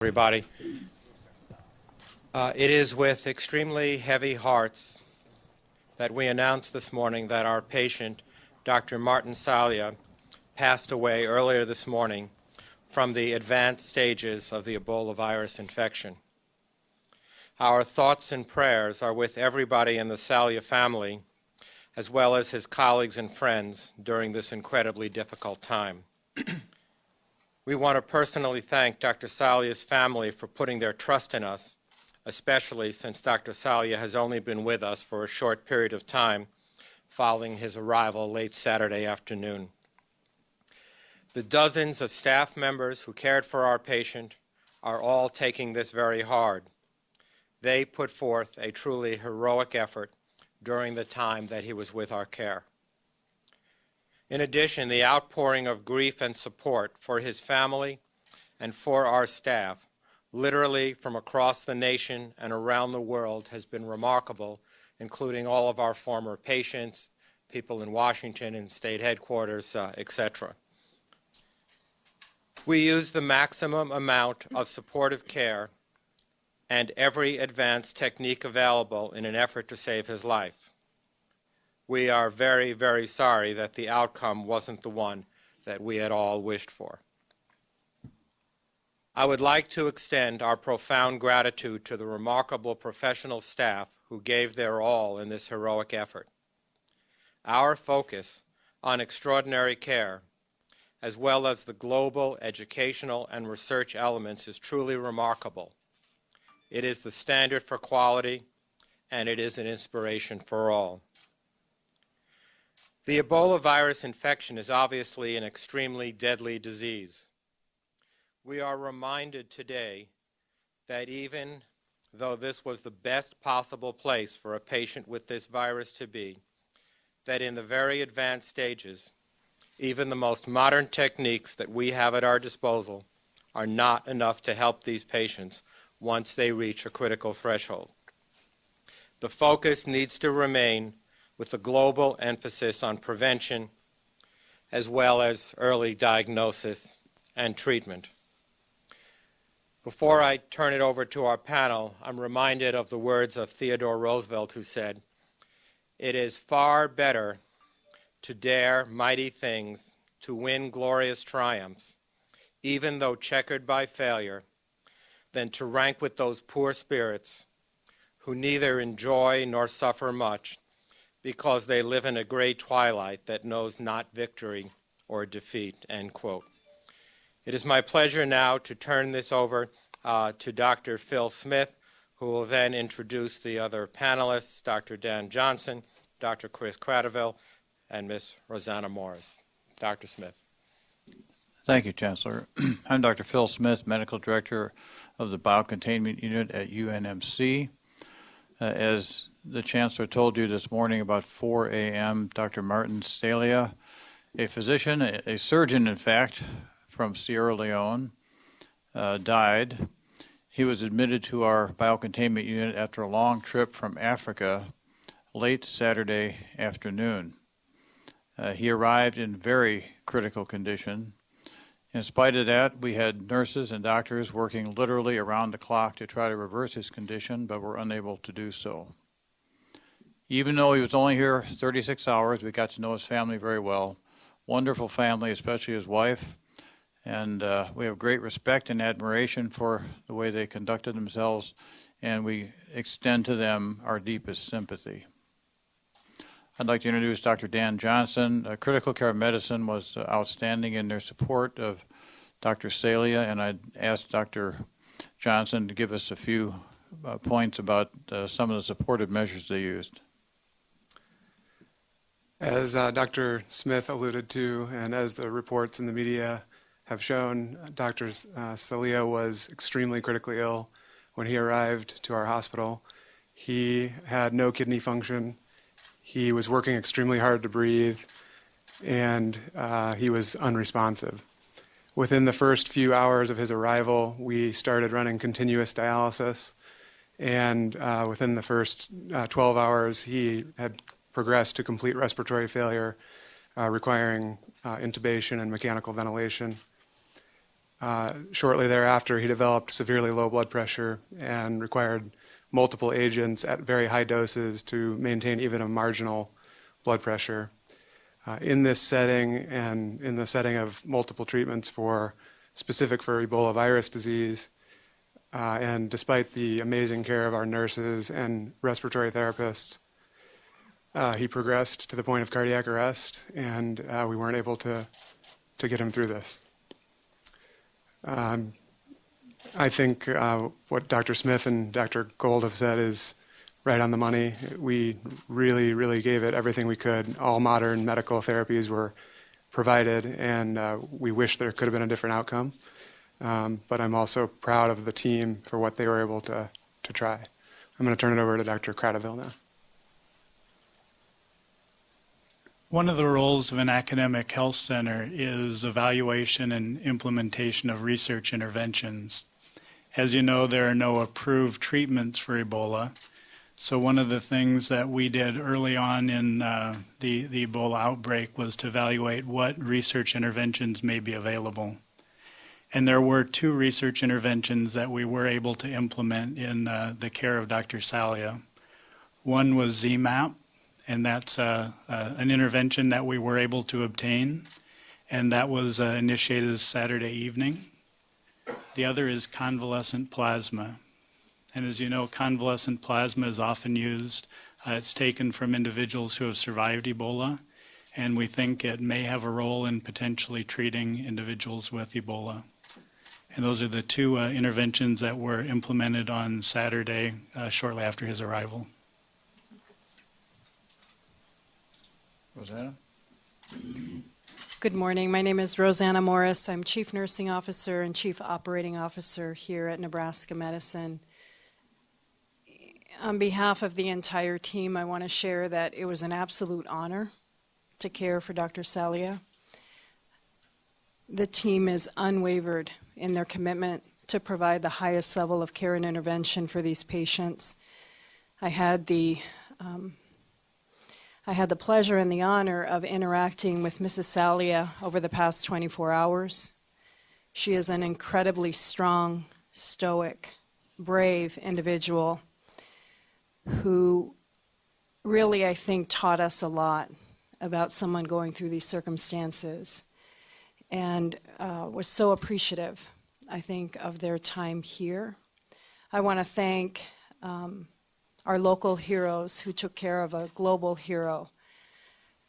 Everybody. It is with extremely heavy hearts that we announce this morning that our patient, Dr. Martin Salia, passed away earlier this morning from the advanced stages of the Ebola virus infection. Our thoughts and prayers are with everybody in the Salia family, as well as his colleagues and friends during this incredibly difficult time. We want to personally thank Dr. Salia's family for putting their trust in us, especially since Dr. Salia has only been with us for a short period of time following his arrival late Saturday afternoon. The dozens of staff members who cared for our patient are all taking this very hard. They put forth a truly heroic effort during the time that he was with our care. In addition, the outpouring of grief and support for his family and for our staff, literally from across the nation and around the world, has been remarkable, including all of our former patients, people in Washington and state headquarters, etc. We use the maximum amount of supportive care and every advanced technique available in an effort to save his life. We are very, very sorry that the outcome wasn't the one that we had all wished for. I would like to extend our profound gratitude to the remarkable professional staff who gave their all in this heroic effort. Our focus on extraordinary care, as well as the global educational and research elements, is truly remarkable. It is the standard for quality, and it is an inspiration for all. The Ebola virus infection is obviously an extremely deadly disease. We are reminded today that even though this was the best possible place for a patient with this virus to be, that in the very advanced stages, even the most modern techniques that we have at our disposal are not enough to help these patients once they reach a critical threshold. The focus needs to remain with a global emphasis on prevention, as well as early diagnosis and treatment. Before I turn it over to our panel, I'm reminded of the words of Theodore Roosevelt, who said, "It is far better to dare mighty things, to win glorious triumphs, even though checkered by failure, than to rank with those poor spirits who neither enjoy nor suffer much, because they live in a gray twilight that knows not victory or defeat," end quote. It is my pleasure now to turn this over to Dr. Phil Smith, who will then introduce the other panelists, Dr. Dan Johnson, Dr. Chris Cradaville, and Ms. Rosanna Morris. Dr. Smith. Thank you, Chancellor. I'm Dr. Phil Smith, Medical Director of the Biocontainment Unit at UNMC. As the Chancellor told you this morning about 4 a.m., Dr. Martin Salia, a physician, a surgeon in fact, from Sierra Leone, died. He was admitted to our biocontainment unit after a long trip from Africa late Saturday afternoon. He arrived in very critical condition. In spite of that, we had nurses and doctors working literally around the clock to try to reverse his condition, but were unable to do so. Even though he was only here 36 hours, we got to know his family very well. Wonderful family, especially his wife. And we have great respect and admiration for the way they conducted themselves, and we extend to them our deepest sympathy. I'd like to introduce Dr. Dan Johnson. Critical care medicine was outstanding in their support of Dr. Salia, and I'd ask Dr. Johnson to give us a few points about some of the supportive measures they used. As Dr. Smith alluded to, and as the reports in the media have shown, Dr. Salia was extremely critically ill when he arrived to our hospital. He had no kidney function. He was working extremely hard to breathe, and he was unresponsive. Within the first few hours of his arrival, we started running continuous dialysis, and within the first 12 hours, he had progressed to complete respiratory failure, requiring intubation and mechanical ventilation. Shortly thereafter, he developed severely low blood pressure and required multiple agents at very high doses to maintain even a marginal blood pressure. In this setting and in the setting of multiple treatments specific for Ebola virus disease, and despite the amazing care of our nurses and respiratory therapists, he progressed to the point of cardiac arrest, and we weren't able to get him through this. I think what Dr. Smith and Dr. Gold have said is right on the money. We really, really gave it everything we could. All modern medical therapies were provided, and we wish there could have been a different outcome. But I'm also proud of the team for what they were able to try. I'm going to turn it over to Dr. Cradaville now. One of the roles of an academic health center is evaluation and implementation of research interventions. As you know, there are no approved treatments for Ebola. So one of the things that we did early on in the Ebola outbreak was to evaluate what research interventions may be available. And there were 2 research interventions that we were able to implement in the care of Dr. Salia. One was ZMAP, and that's an intervention that we were able to obtain, and that was initiated Saturday evening. The other is convalescent plasma. And as you know, convalescent plasma is often used. It's taken from individuals who have survived Ebola, and we think it may have a role in potentially treating individuals with Ebola. And those are the 2 interventions that were implemented on Saturday shortly after his arrival. Rosanna? Good morning. My name is Rosanna Morris. I'm Chief Nursing Officer and Chief Operating Officer here at Nebraska Medicine. On behalf of the entire team, I want to share that it was an absolute honor to care for Dr. Salia. The team is unwavered in their commitment to provide the highest level of care and intervention for these patients. I had the pleasure and the honor of interacting with Mrs. Salia over the past 24 hours. She is an incredibly strong, stoic, brave individual who really, I think, taught us a lot about someone going through these circumstances, and was so appreciative, I think, of their time here. I want to thank our local heroes who took care of a global hero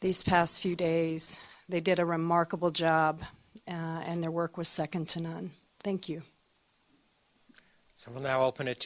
these past few days. They did a remarkable job, and their work was second to none. Thank you. So we'll now open it to